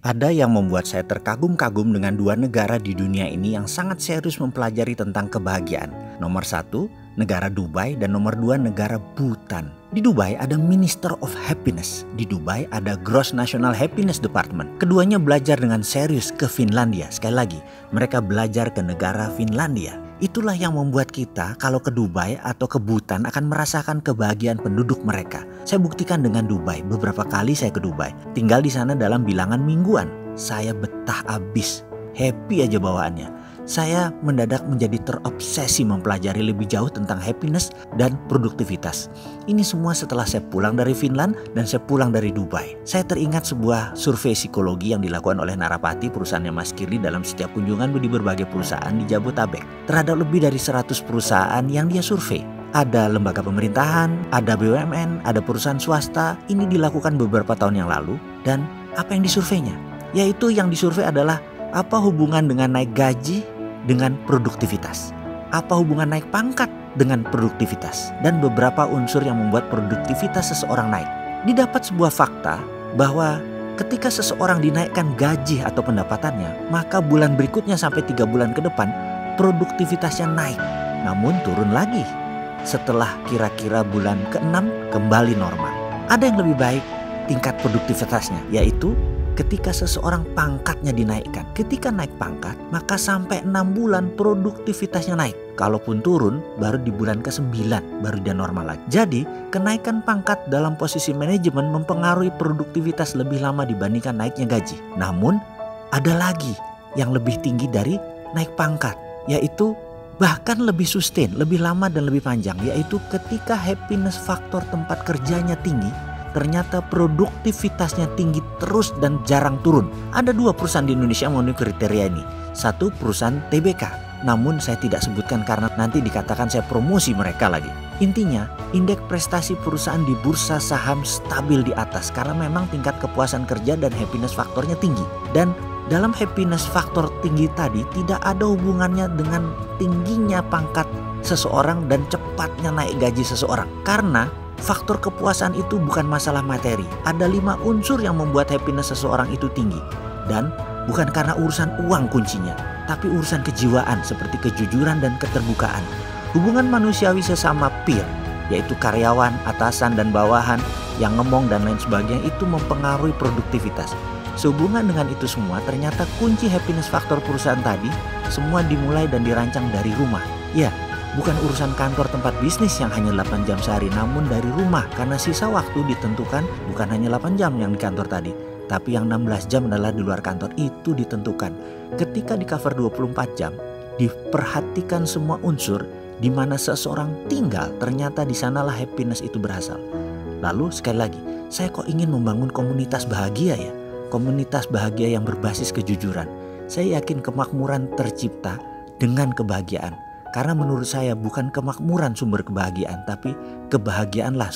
Ada yang membuat saya terkagum-kagum dengan dua negara di dunia ini yang sangat serius mempelajari tentang kebahagiaan. Nomor satu, negara Dubai, dan nomor dua, negara Bhutan. Di Dubai ada Minister of Happiness. Di Dubai ada Gross National Happiness Department. Keduanya belajar dengan serius ke Finlandia. Sekali lagi, mereka belajar ke negara Finlandia. Itulah yang membuat kita kalau ke Dubai atau ke Bhutan akan merasakan kebahagiaan penduduk mereka. Saya buktikan dengan Dubai. Beberapa kali saya ke Dubai. Tinggal di sana dalam bilangan mingguan. Saya betah abis. Happy aja bawaannya. Saya mendadak menjadi terobsesi mempelajari lebih jauh tentang happiness dan produktivitas. Ini semua setelah saya pulang dari Finland dan saya pulang dari Dubai. Saya teringat sebuah survei psikologi yang dilakukan oleh Narapati, perusahaannya Mas Kirli, dalam setiap kunjungan di berbagai perusahaan di Jabotabek. Terhadap lebih dari 100 perusahaan yang dia survei. Ada lembaga pemerintahan, ada BUMN, ada perusahaan swasta. Ini dilakukan beberapa tahun yang lalu. Dan apa yang disurveinya? Yaitu yang disurvei adalah apa hubungan dengan naik gaji dengan produktivitas. Apa hubungan naik pangkat dengan produktivitas. Dan beberapa unsur yang membuat produktivitas seseorang naik. Didapat sebuah fakta bahwa ketika seseorang dinaikkan gaji atau pendapatannya, maka bulan berikutnya sampai 3 bulan ke depan produktivitasnya naik. Namun turun lagi. Setelah kira-kira bulan ke-6 kembali normal. Ada yang lebih baik tingkat produktivitasnya, yaitu ketika seseorang pangkatnya dinaikkan. Ketika naik pangkat, maka sampai 6 bulan produktivitasnya naik. Kalaupun turun, baru di bulan ke-9 baru dia normal lagi. Jadi, kenaikan pangkat dalam posisi manajemen mempengaruhi produktivitas lebih lama dibandingkan naiknya gaji. Namun, ada lagi yang lebih tinggi dari naik pangkat, yaitu bahkan lebih sustain, lebih lama dan lebih panjang, yaitu ketika happiness faktor tempat kerjanya tinggi, ternyata produktivitasnya tinggi terus dan jarang turun. Ada 2 perusahaan di Indonesia yang memenuhi kriteria ini. Satu perusahaan TBK, namun saya tidak sebutkan karena nanti dikatakan saya promosi mereka lagi. Intinya, indeks prestasi perusahaan di bursa saham stabil di atas karena memang tingkat kepuasan kerja dan happiness faktornya tinggi. Dan dalam happiness faktor tinggi tadi tidak ada hubungannya dengan tingginya pangkat seseorang dan cepatnya naik gaji seseorang. Karena faktor kepuasan itu bukan masalah materi. Ada 5 unsur yang membuat happiness seseorang itu tinggi. Dan bukan karena urusan uang kuncinya, tapi urusan kejiwaan seperti kejujuran dan keterbukaan. Hubungan manusiawi sesama peer, yaitu karyawan, atasan, dan bawahan yang ngomong dan lain sebagainya, itu mempengaruhi produktivitas. Sehubungan dengan itu semua, ternyata kunci happiness faktor perusahaan tadi semua dimulai dan dirancang dari rumah. Ya, bukan urusan kantor tempat bisnis yang hanya 8 jam sehari, namun dari rumah. Karena sisa waktu ditentukan bukan hanya 8 jam yang di kantor tadi, tapi yang 16 jam adalah di luar kantor. Itu ditentukan. Ketika di cover 24 jam, diperhatikan semua unsur di mana seseorang tinggal, ternyata di sanalah happiness itu berasal. Lalu sekali lagi, saya kok ingin membangun komunitas bahagia ya? Komunitas bahagia yang berbasis kejujuran. Saya yakin kemakmuran tercipta dengan kebahagiaan. Karena menurut saya bukan kemakmuran sumber kebahagiaan, tapi kebahagiaanlah sumber